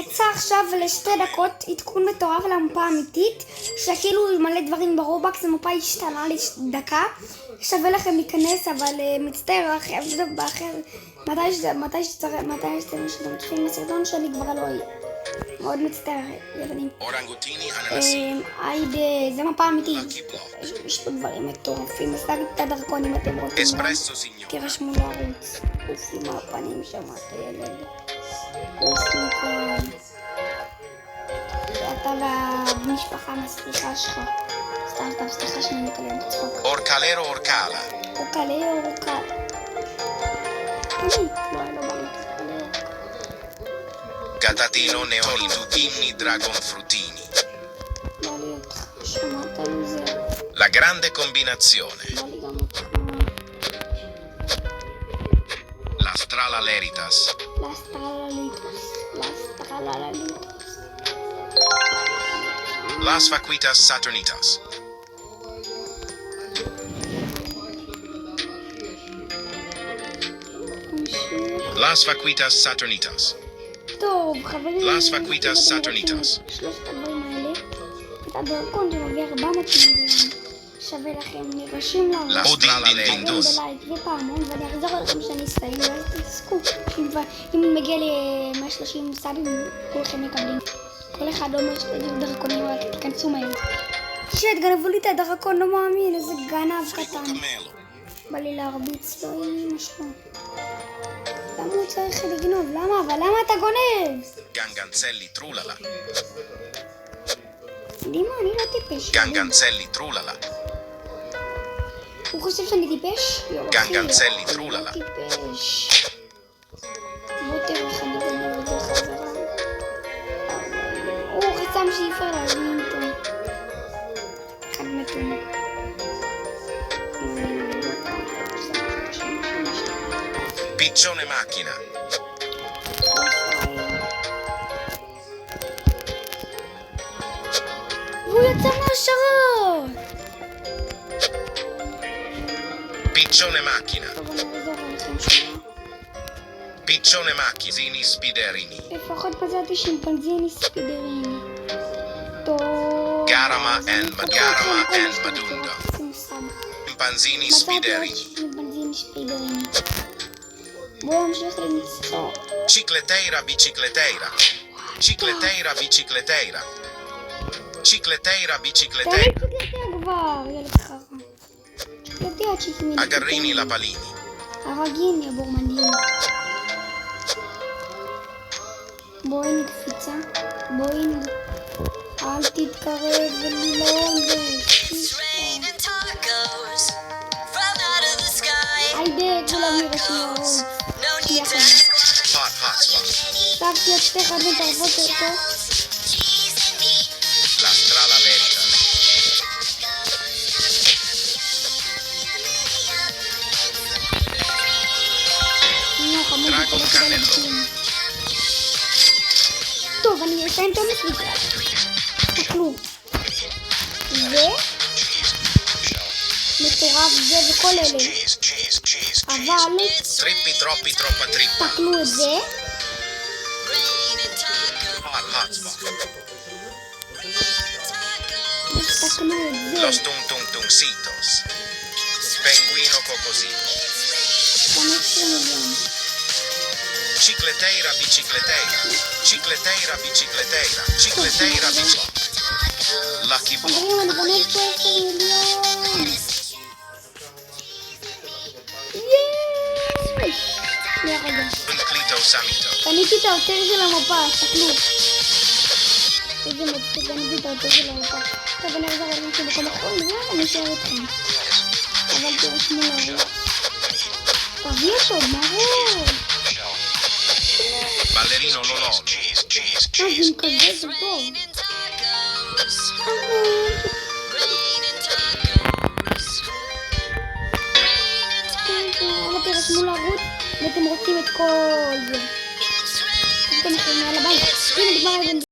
יצא עכשיו לשתי דקות עדכון מטורף למפה האמיתית, שכאילו מלא דברים ברובקס, המפה השתנה לדקה, שווה לכם להיכנס, אבל מצטער, מתי שאתם מתחילים בסרטון שאני כבר לא אהיה. מאוד מצטער, ילדים. זה מפה אמיתית, יש פה דברים מטורפים, השגתי את הדרכון אם אתם רוצים, תירשמו לערוץ, אוף עם הפנים שם, אתה ילד. אוף מכאן. אתה והמשפחה מסליחה שלך. סליחה שאני מקדם את צחוק. אורקלרו אורקלה. אורקלרו אורקלה. לא בא לי. Gatatino neoni zucchini dragon fruttini. La grande combinazione. La Stralaleritas. Las Vaquitas Saturnitas. Las Vaquitas Saturnitas. טוב, חברים, Las Vaquitas Saturnitas. שלושת הדברים האלה, את הדרכון שמביא 400 מיליון, שווה לכם, נרשים לערוץ, בלייק ופעמון, ואני אחזור לכם שאני אסיים, ואז תעסקו, אם מגיע לי 130 סאבים, כולכם מקבלים, כל אחד אומר שתגידו דרכונים, אבל תיכנסו מהר. גנבו לי את הדרכון, לא מאמין, איזה גנב קטן. בא לי להרביץ, לא יהיה לי משהו. למה הוא צריך לגנוב? למה? אבל למה אתה גונב? גנגנצלי טרוללה. דימה, אני לא טיפש. גנגנצלי טרוללה. הוא חושב שאני טיפש? גנגנצלי טרוללה. אני לא טיפש. בוא תראה איך אני גונב את זה חזרה. הוא חסם שאיפה להזמין אותו. אחד מתון. Piccione macchina. הוא יצא מהשרות. Piccione macchina. Piccione macchini spiderini. לפחות מצאתי שימפנזיני ספידריני. טוב. Garama and Madunda. Chimpanzini spiderini. בואו נמשיך למצוא. Cicleteira bicicleteira. Cicleteira bicicleteira. Cicleteira bicicleteira. צ'יקלטיה כבר, ילד חרא. צ'יקלטיה צ'יקמי. Agarrini la palini. הרגין יא בורמנים. בואי נקפיצה. אל תתקרב ולילונדש. היידה, כולם נרשמו. שחתי את שתי חדות ערבות אותו. La Stralaleritas. Dragon Cannellone. טוב, אני אסיים את המסליקה. תקלו. זה מטורף, זה וכל אלה. אבל Trippi troppi troppa trippa. תקלו את זה. תקלו את זה. Los tung tung tungsitos. Penguino cocosino. 15 מיליון. Cicleteira bicicleteira. Cicleteira bicicleteira. Cicleteira bicicleteira. Lucky Block. חברים, אני בונה פה 10 מיליון. Clito Samito. קניתי את העותר של המפה, תסתכלו. איזה מצחיק, קניתי את העותר של המפה. טוב, אני אחזור לכם שבכל אחרון, ואני אשאר אתכם. אבל תרשמו לערוץ. תביא אותו, מהר. Ballerino Lololo. זה מקווה, זה טוב. תרשמו לערוץ, ואתם רוצים את כל זה.